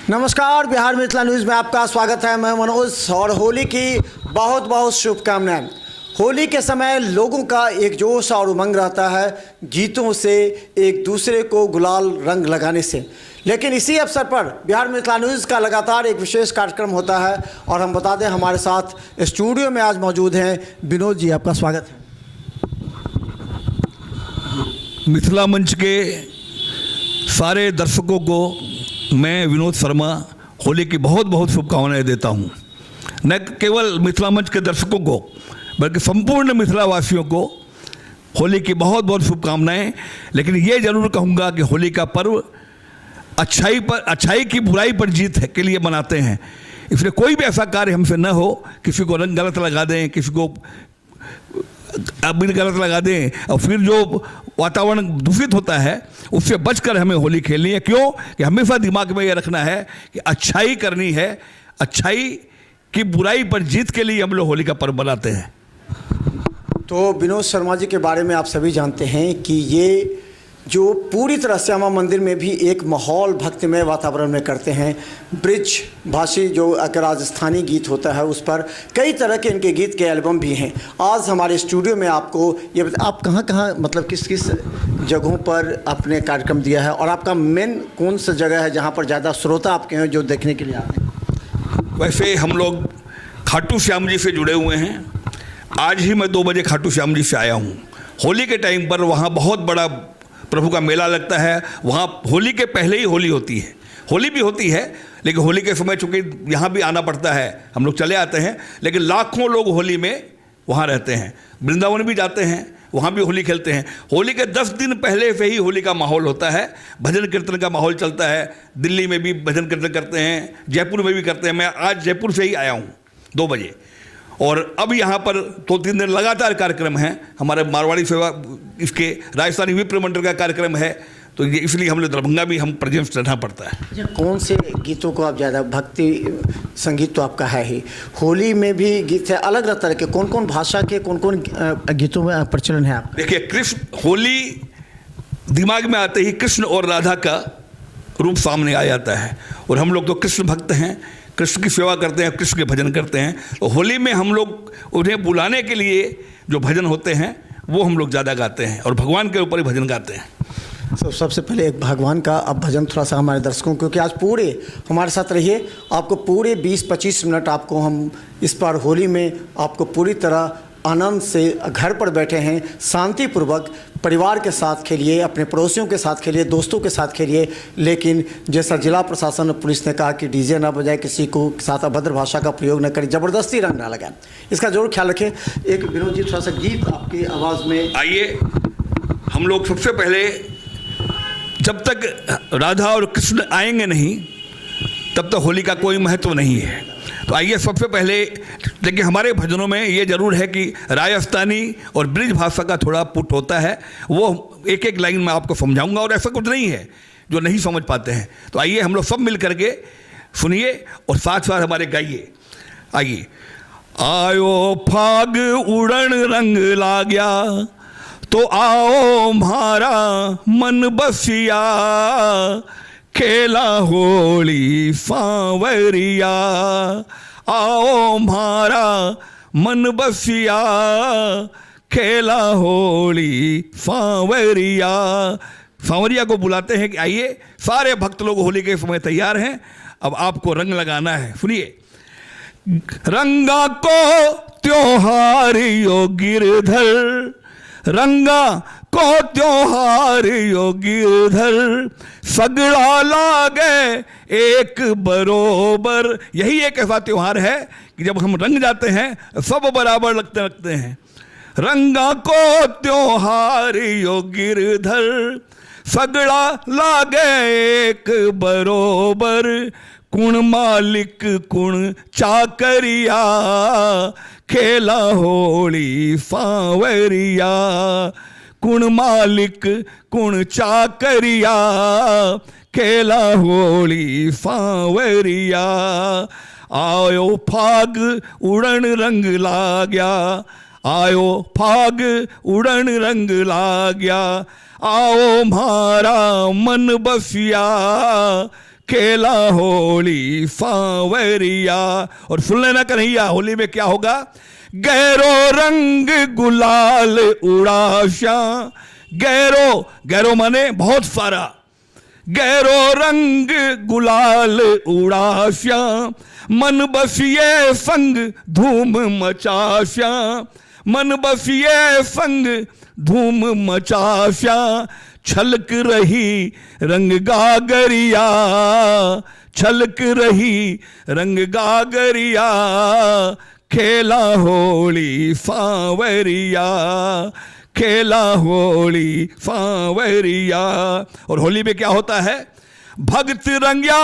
नमस्कार, बिहार मिथिला न्यूज़ में आपका स्वागत है। मैं मनोज और होली की बहुत बहुत शुभकामनाएं। होली के समय लोगों का एक जोश और उमंग रहता है गीतों से, एक दूसरे को गुलाल रंग लगाने से। लेकिन इसी अवसर पर बिहार मिथिला न्यूज़ का लगातार एक विशेष कार्यक्रम होता है और हम बता दें हमारे साथ स्टूडियो में आज मौजूद हैं विनोद जी। आपका स्वागत है। मिथिला मंच के सारे दर्शकों को मैं विनोद शर्मा होली की बहुत बहुत शुभकामनाएं देता हूं। न केवल मिथिला मंच के दर्शकों को बल्कि संपूर्ण मिथिला वासियों को होली की बहुत बहुत शुभकामनाएं। लेकिन ये जरूर कहूँगा कि होली का पर्व अच्छाई की बुराई पर जीत है के लिए मनाते हैं। इसलिए कोई भी ऐसा कार्य हमसे न हो, किसी को रंग गलत लगा दें, किसी को अबीर गलत लगा दें और फिर जो वातावरण दूषित होता है उससे बचकर हमें होली खेलनी है। क्यों कि हमेशा दिमाग में ये रखना है कि अच्छाई करनी है, अच्छाई की बुराई पर जीत के लिए हम लोग होली का पर्व बनाते हैं। तो विनोद शर्मा जी के बारे में आप सभी जानते हैं कि ये जो पूरी तरह श्यामा मंदिर में भी एक माहौल भक्तिमय वातावरण में करते हैं। ब्रिज भाषी जो अगर राजस्थानी गीत होता है उस पर कई तरह के इनके गीत के एल्बम भी हैं। आज हमारे स्टूडियो में आपको ये आप कहाँ मतलब किस किस जगहों पर आपने कार्यक्रम दिया है और आपका मेन कौन सा जगह है जहाँ पर ज़्यादा श्रोता आपके हैं जो देखने के लिए आते हैं? वैसे हम लोग खाटू श्याम जी से जुड़े हुए हैं। आज ही मैं 2 बजे खाटू श्याम जी से आया हूँ। होली के टाइम पर वहाँ बहुत बड़ा प्रभु का मेला लगता है। वहाँ होली के पहले ही होली होती है। होली भी होती है लेकिन होली के समय चूँकि यहाँ भी आना पड़ता है, हम लोग चले आते हैं। लेकिन लाखों लोग होली में वहाँ रहते हैं। वृंदावन भी जाते हैं, वहाँ भी होली खेलते हैं। होली के 10 दिन पहले से ही होली का माहौल होता है। भजन कीर्तन का माहौल चलता है। दिल्ली में भी भजन कीर्तन करते हैं, जयपुर में भी करते हैं। मैं आज जयपुर से ही आया हूँ 2 बजे और अब यहाँ पर 2-3 दिन लगातार कार्यक्रम हैं। हमारे मारवाड़ी सेवा इसके राजस्थानी विप्र मंडल का कार्यक्रम है, तो ये इसलिए हम लोग दरभंगा भी हम प्रेजेंस रहना पड़ता है। कौन से गीतों को आप ज़्यादा, भक्ति संगीत तो आपका है ही, होली में भी गीत है अलग अलग तरह के, कौन कौन भाषा के कौन कौन गीतों में प्रचलन है आपका? देखिए, कृष्ण होली दिमाग में आते ही कृष्ण और राधा का रूप सामने आ जाता है और हम लोग तो कृष्ण भक्त हैं, कृष्ण की सेवा करते हैं, कृष्ण के भजन करते हैं। तो होली में हम लोग उन्हें बुलाने के लिए जो भजन होते हैं वो हम लोग ज़्यादा गाते हैं और भगवान के ऊपर ही भजन गाते हैं। सबसे पहले एक भगवान का अब भजन थोड़ा सा हमारे दर्शकों, क्योंकि आज पूरे हमारे साथ रहिए, आपको पूरे 20-25 मिनट आपको हम इस बार होली में आपको पूरी तरह आनंद से घर पर बैठे हैं, शांतिपूर्वक परिवार के साथ खेलिए, अपने पड़ोसियों के साथ खेलिए, दोस्तों के साथ खेलिए। लेकिन जैसा जिला प्रशासन और पुलिस ने कहा कि डीजे ना बजाए, किसी को साथ अभद्र भाषा का प्रयोग न करें, ज़बरदस्ती रंग ना लगाएं, इसका जरूर ख्याल रखें। एक विनोद जी थोड़ा सा गीत आपकी आवाज़ में। आइए, हम लोग सबसे पहले जब तक राधा और कृष्ण आएंगे नहीं तब तक होली का कोई महत्व नहीं है। तो आइए सबसे पहले, लेकिन हमारे भजनों में ये जरूर है कि राजस्थानी और ब्रिज भाषा का थोड़ा पुट होता है, वो एक एक लाइन में आपको समझाऊंगा और ऐसा कुछ नहीं है जो नहीं समझ पाते हैं। तो आइए हम लोग सब मिल करके सुनिए और साथ साथ हमारे गाइए। आइए। आयो फाग उड़न रंग लाग्या, तो आओ म्हारा मन बसिया, खेला होली सांवरिया, आओ म्हारा मन बसिया, खेला होली सांवरिया। सांवरिया को बुलाते हैं कि आइए, सारे भक्त लोग होली के समय तैयार हैं, अब आपको रंग लगाना है। सुनिए। रंगा को त्योहार यो गिरधर, रंगा को त्योहार यो गिरधर, सगड़ा लागे एक बरोबर। यही एक ऐसा त्योहार है कि जब हम रंग जाते हैं सब बराबर लगते हैं। रंगा को त्योहार यो गिरधर, सगड़ा लागे एक बरोबर, कुण मालिक कुण चाकरिया, खेला होली सांवरिया, कुण मालिक कुण चाकरिया, खेला होली सांवरिया। आयो फाग उड़न रंग लाग्या, आयो फाग उड़न रंग लाग्या, आओ म्हारा मन बसिया, खेला होली सांवरिया। और सुन लेना कन्हैया, होली में क्या होगा? गहरो रंग गुलाल उड़ाशा। गहरो माने बहुत सारा, गहरो रंग गुलाल उड़ाशा, मन बसिए संग धूम मचाशा, मन बसिए संग धूम मचाशा, छलक रही रंग गागरिया, छलक रही रंग गागरिया, खेला होली सांवरिया, खेला होली सांवरिया। और होली में क्या होता है? भक्त रंग्या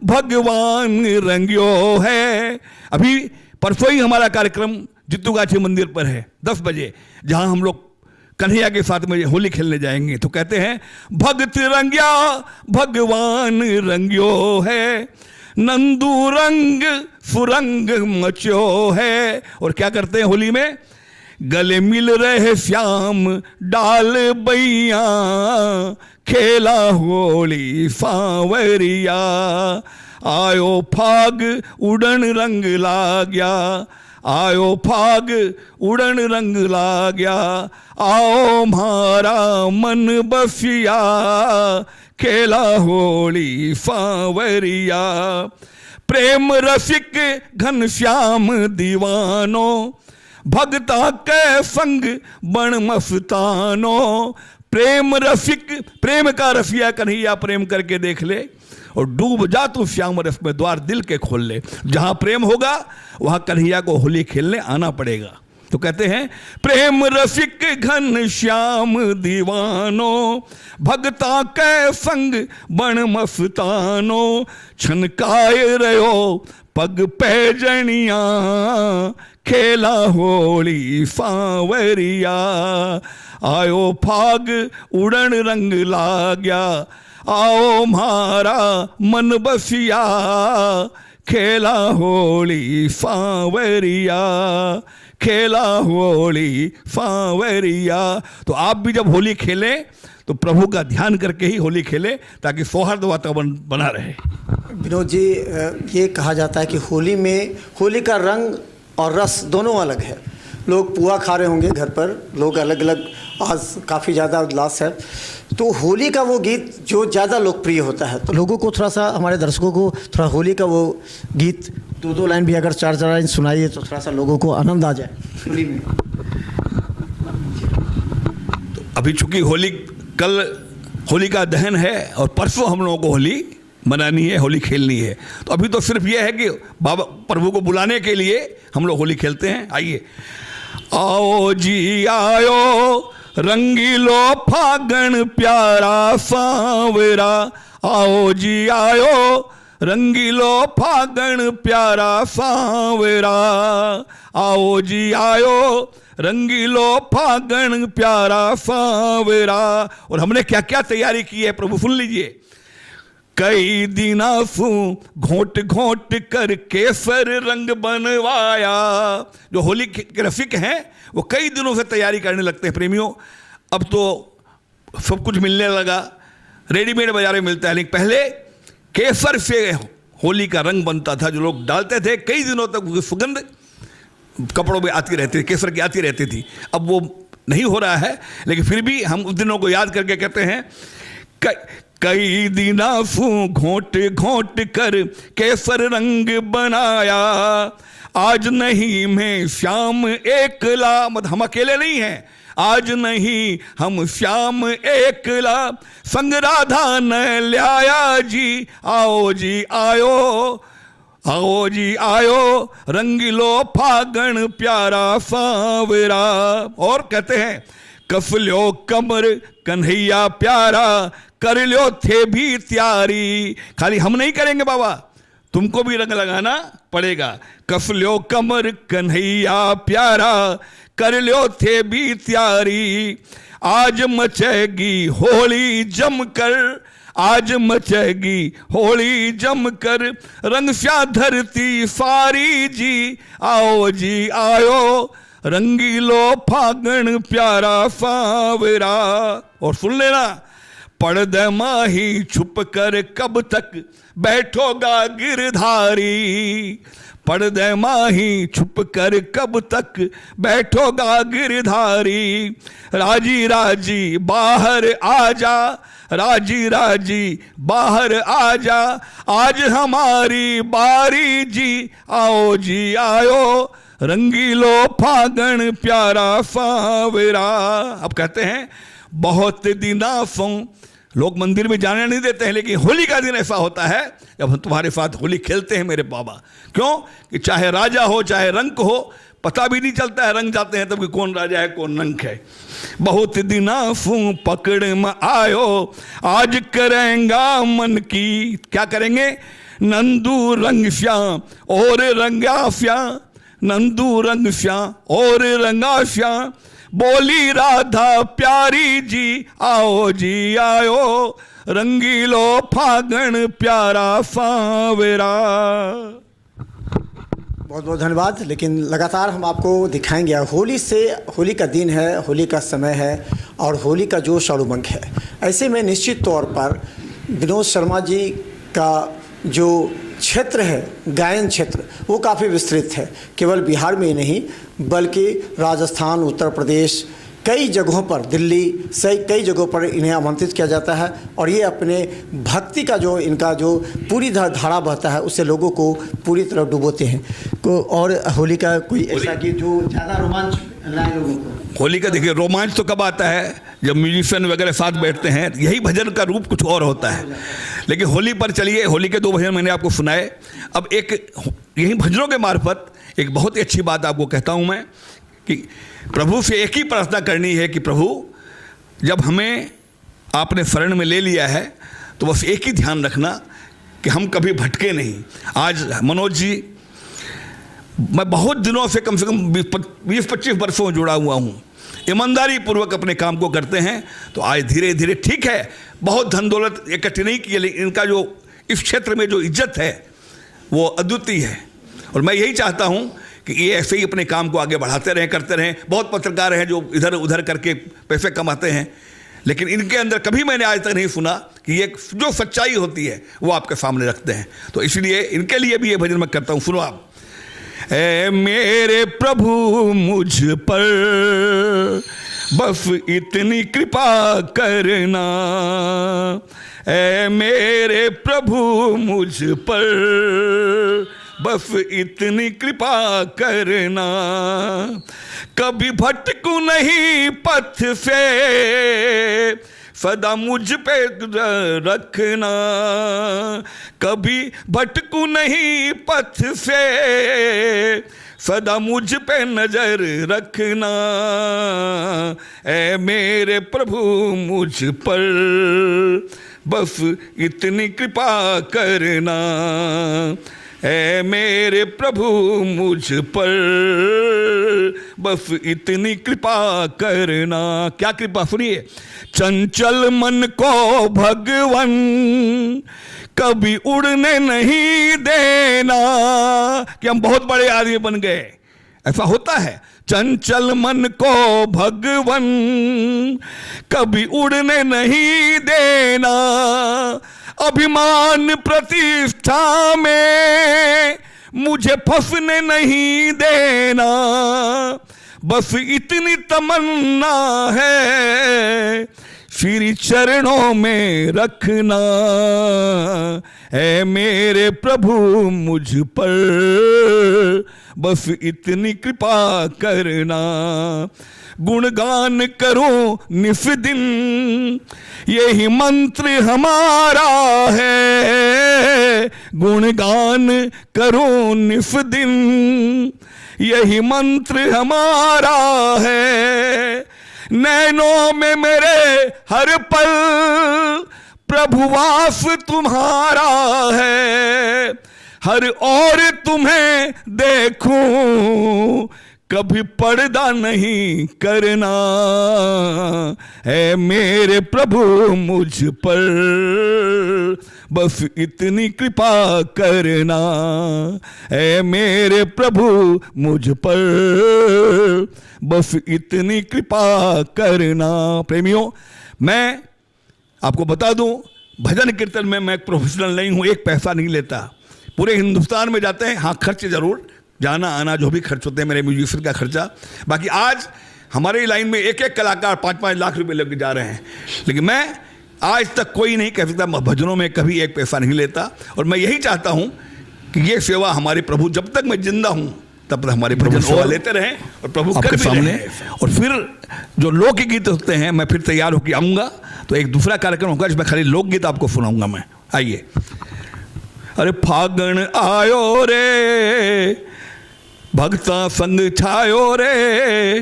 भगवान रंग्यो है। अभी परसों ही हमारा कार्यक्रम जित्तूगाछी मंदिर पर है 10 बजे, जहां हम लोग कन्हैया के साथ में होली खेलने जाएंगे। तो कहते हैं भक्त रंग्या भगवान रंग्यो है, नंदू रंग फुरंग मचो है। और क्या करते हैं होली में? गले मिल रहे श्याम डाल बैया, खेला होली सांवरिया, आयो फाग उड़न रंग लाग्या, आयो फाग उड़न रंग लाग्या, आओ म्हारा मन बसिया, खेला होली सांवरिया। प्रेम रसिक घनश्याम दीवानो, भगता के संग बण मस्तानो। प्रेम रसिक, प्रेम का रसिया कन्हैया प्रेम करके देख ले, और डूब जा तू श्याम रस में, द्वार दिल के खोल ले। जहां प्रेम होगा वहां कन्हैया को होली खेलने आना पड़ेगा। तो कहते हैं प्रेम रसिक घन श्याम दीवानो, भगता के संग बण मस्तानो, छनकाए रहो पग पैजनिया, खेला होली सांवरिया, आयो फाग उड़न रंग लाग्या, आओ म्हारा मन बसिया, खेला होली सांवरिया, खेला होली सांवरिया। तो आप भी जब होली खेलें तो प्रभु का ध्यान करके ही होली खेलें, ताकि सौहार्द वातावरण बना रहे। विनोद जी, ये कहा जाता है कि होली में होली का रंग और रस दोनों अलग है। लोग पुआ खा रहे होंगे घर पर, लोग अलग अलग, आज काफ़ी ज़्यादा उल्लास है। तो होली का वो गीत जो ज़्यादा लोकप्रिय होता है, तो लोगों को थोड़ा सा, हमारे दर्शकों को थोड़ा होली का वो गीत 2-2 लाइन भी अगर 4-4 लाइन सुनाइए तो थोड़ा सा लोगों को आनंद आ जाए होली में। तो अभी चूंकि कल होली का दहन है और परसों हम लोगों को होली मनानी है, होली खेलनी है। तो अभी तो सिर्फ ये है कि बाबा प्रभु को बुलाने के लिए हम लोग होली खेलते हैं। आइए, आओ जी आयो रंगीलो फागण प्यारा सांवरा, आओ जी आयो रंगीलो फागण प्यारा सांवरा, आओ जी आयो रंगीलो फागण प्यारा सांवरा। और हमने क्या क्या तैयारी की है प्रभु सुन लीजिए। कई दिना सू घोट घोट कर केसर रंग बनवाया। जो होली के रसिक हैं वो कई दिनों से तैयारी करने लगते हैं प्रेमियों। अब तो सब कुछ मिलने लगा, रेडीमेड बाजार में मिलता है, लेकिन पहले केसर से होली का रंग बनता था, जो लोग डालते थे। कई दिनों तक उसकी सुगंध कपड़ों में आती रहती थी, केसर की आती रहती थी। अब वो नहीं हो रहा है, लेकिन फिर भी हम उस दिनों को याद करके कहते हैं कई दिना सू घोट घोट कर केसर रंग बनाया, आज नहीं मैं श्याम एकला, मतलब हम अकेले नहीं हैं, आज नहीं हम श्याम एकला, संग राधा न ल्याया जी, आओ जी आयो, आओ जी आयो रंगीलो फागण प्यारा सांवरा। और कहते हैं कस लो कमर कन्हैया प्यारा, कर लो थे भी तैयारी। खाली हम नहीं करेंगे बाबा, तुमको भी रंग लगाना पड़ेगा। कस लो कमर कन्हैया प्यारा, कर लो थे भी तैयारी, आज मचेगी होली जमकर, आज मचेगी होली जमकर, रंग सा धरती सारी जी, आओ जी आयो रंगीलो फागण प्यारा सांवरा। और सुन लेना, पर्दे माही छुप कर कब तक बैठोगा गिरधारी, पर्दे माही छुप कर कब तक बैठोगा गिरधारी, राजी राजी बाहर आजा, राजी राजी बाहर आजा, आज हमारी बारी जी, आओ जी आयो, रंगीलो फागण प्यारा फावरा। अब कहते हैं बहुत दिनाफों लोग मंदिर में जाने नहीं देते हैं, लेकिन होली का दिन ऐसा होता है जब हम तुम्हारे साथ होली खेलते हैं मेरे बाबा। क्यों कि चाहे राजा हो चाहे रंक हो, पता भी नहीं चलता है, रंग जाते हैं तब कि कौन राजा है कौन रंक है। बहुत दिनाफों पकड़ में आयो, आज करेंगा मन की, क्या करेंगे, नंदू रंग श्याम और रंगा श्याम, नंदू रंग श्याम और रंगा श्याम, बोली राधा प्यारी जी, आओ जी आयो, रंगीलो फागण प्यारा फावरा। बहुत बहुत धन्यवाद। लेकिन लगातार हम आपको दिखाएंगे, होली का दिन है, होली का समय है और होली का जोश और उमंग है। ऐसे में निश्चित तौर पर विनोद शर्मा जी का जो क्षेत्र है, गायन क्षेत्र, वो काफ़ी विस्तृत है। केवल बिहार में ही नहीं बल्कि राजस्थान, उत्तर प्रदेश, कई जगहों पर, दिल्ली से कई जगहों पर इन्हें आमंत्रित किया जाता है और ये अपने भक्ति का जो इनका जो पूरी धारा बहता है उससे लोगों को पूरी तरह डुबोते हैं। और होली का कोई ऐसा कि जो ज़्यादा रोमांच लाए लोगों को? होली का देखिए रोमांच तो कब आता है जब म्यूजिशियन वगैरह साथ बैठते हैं, यही भजन का रूप कुछ और होता है। लेकिन होली पर चलिए, होली के 2 भजन मैंने आपको सुनाए। अब एक यही भजनों के मार्फत एक बहुत ही अच्छी बात आपको कहता हूँ मैं कि प्रभु से एक ही प्रार्थना करनी है कि प्रभु जब हमें आपने शरण में ले लिया है तो बस एक ही ध्यान रखना कि हम कभी भटके नहीं। आज मनोज जी, मैं बहुत दिनों से कम 20-25 वर्षों जुड़ा हुआ हूँ, ईमानदारी पूर्वक अपने काम को करते हैं। तो आज धीरे धीरे, ठीक है बहुत धन दौलत इकट्ठी नहीं की, लेकिन इनका जो इस क्षेत्र में जो इज्जत है वो अद्वितीय है। और मैं यही चाहता हूँ कि ये ऐसे ही अपने काम को आगे बढ़ाते रहें, करते रहें। बहुत पत्रकार हैं जो इधर उधर करके पैसे कमाते हैं, लेकिन इनके अंदर कभी मैंने आज तक नहीं सुना कि ये जो सच्चाई होती है वो आपके सामने रखते हैं। तो इसलिए इनके लिए भी ये भजन मैं करता हूँ, सुनो आप। ऐ मेरे प्रभु मुझ पर बस इतनी कृपा करना, ऐ मेरे प्रभु मुझ पर बस इतनी कृपा करना, कभी भटकूं नहीं पथ से सदा मुझ पे रखना, कभी भटकूं नहीं पथ से सदा मुझ पे नजर रखना, ऐ मेरे प्रभु मुझ पर बस इतनी कृपा करना, ऐ मेरे प्रभु मुझ पर बस इतनी कृपा करना। क्या कृपा, सुनिए। चंचल मन को भगवन कभी उड़ने नहीं देना, कि हम बहुत बड़े आदमी बन गए, ऐसा होता है। चंचल मन को भगवन कभी उड़ने नहीं देना, अभिमान प्रतिष्ठा में मुझे फंसने नहीं देना, बस इतनी तमन्ना है श्री चरणों में रखना, ऐ मेरे प्रभु मुझ पर बस इतनी कृपा करना, गुणगान करो निस दिन यही मंत्र हमारा है, गुणगान करो निस दिन यही मंत्र हमारा है, नैनों में मेरे हर पल प्रभुवास तुम्हारा है, हर ओर तुम्हें देखूं कभी पर्दा नहीं करना, है मेरे प्रभु मुझ पर बस इतनी कृपा करना, है मेरे प्रभु मुझ पर बस इतनी कृपा करना। प्रेमियों, मैं आपको बता दूं, भजन कीर्तन में मैं प्रोफेशनल नहीं हूं, एक पैसा नहीं लेता। पूरे हिंदुस्तान में जाते हैं, हाँ खर्च जरूर, जाना आना जो भी खर्च होते हैं मेरे म्यूजिशियन का खर्चा। बाकी आज हमारे लाइन में एक एक कलाकार 5-5 लाख रुपए लेके जा रहे हैं, लेकिन मैं आज तक कोई नहीं कह सकता भजनों में कभी एक पैसा नहीं लेता। और मैं यही चाहता हूं कि ये सेवा हमारे प्रभु, जब तक मैं जिंदा हूं तब तक हमारे प्रभु सेवा लेते रहें और प्रभु कर भी सामने। और फिर जो लोकगीत होते हैं, मैं फिर तैयार होकर आऊँगा, तो एक दूसरा कार्यक्रम होगा जिसमें खाली लोकगीत आपको सुनाऊंगा मैं। आइए। अरे फागण आयो रे, भक्ता संग छायो रे,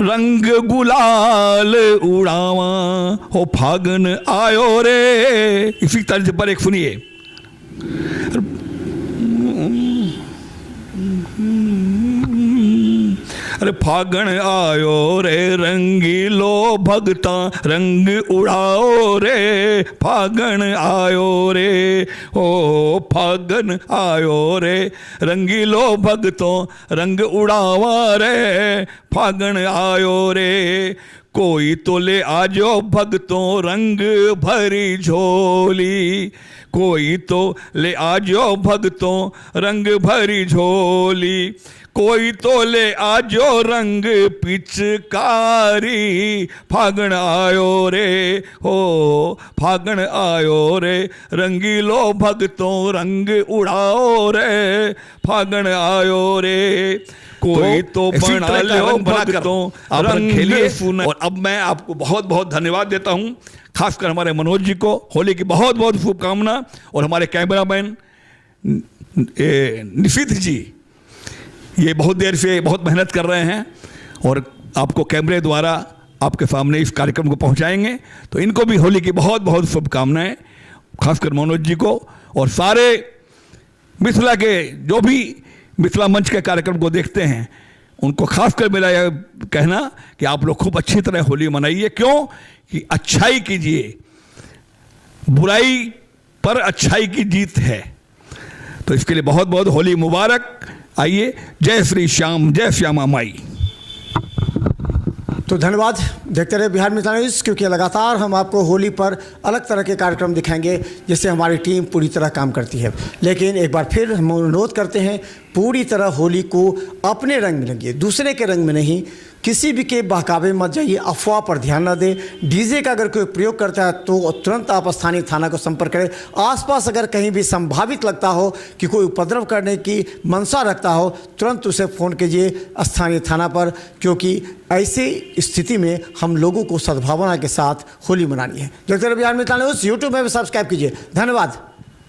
रंग गुलाल उड़ावा हो फागण आयो रे। इसी तर्ज पर एक सुनिए। अरे फागण आयो रे, रंगीलो भगता रंग उड़ाओ रे, फागण आयो रे, ओ फागण आयो रे, रंगीलो भगतों रंग उड़ावा रे, फागण आयो रे। कोई तो ले आजो भगतों रंग भरी झोली, कोई तो ले आजो भगतों रंग भरी झोली, कोई तो ले आजो रंग पिचकारी, फागण आयो रे, हो फागण आयो रे, रंगीलो भगतों रंग उड़ाओ रे, फागण आयो रे। कोई तो बना लो भगतों रंग खेलिए। और अब मैं आपको बहुत बहुत धन्यवाद देता हूं, खासकर हमारे मनोज जी को होली की बहुत बहुत शुभकामना, और हमारे कैमरामैन निशित जी, ये बहुत देर से बहुत मेहनत कर रहे हैं और आपको कैमरे द्वारा आपके सामने इस कार्यक्रम को पहुंचाएंगे। तो इनको भी होली की बहुत बहुत शुभकामनाएं, खासकर मनोज जी को और सारे मिथिला के जो भी मिथिला मंच के कार्यक्रम को देखते हैं, उनको खासकर मेरा यह कहना कि आप लोग खूब अच्छी तरह होली मनाइए। क्यों कि अच्छाई कीजिए, बुराई पर अच्छाई की जीत है। तो इसके लिए बहुत बहुत होली मुबारक। आइए, जय श्री श्याम, जय श्यामा माई। तो धन्यवाद। देखते रहे बिहार मिथिला न्यूज़, क्योंकि लगातार हम आपको होली पर अलग तरह के कार्यक्रम दिखाएंगे जिससे हमारी टीम पूरी तरह काम करती है। लेकिन एक बार फिर हम अनुरोध करते हैं, पूरी तरह होली को अपने रंग में रंगिए, दूसरे के रंग में नहीं। किसी भी के बहकावे मत जाइए, अफवाह पर ध्यान न दें। डीजे का अगर कोई प्रयोग करता है तो तुरंत आप स्थानीय थाना को संपर्क करें। आसपास अगर कहीं भी संभावित लगता हो कि कोई उपद्रव करने की मंशा रखता हो, तुरंत उसे फ़ोन कीजिए स्थानीय थाना पर, क्योंकि ऐसी स्थिति में हम लोगों को सद्भावना के साथ होली मनानी है। देखते रहिए बिहार मिथिला न्यूज़, यूट्यूब में भी सब्सक्राइब कीजिए। धन्यवाद।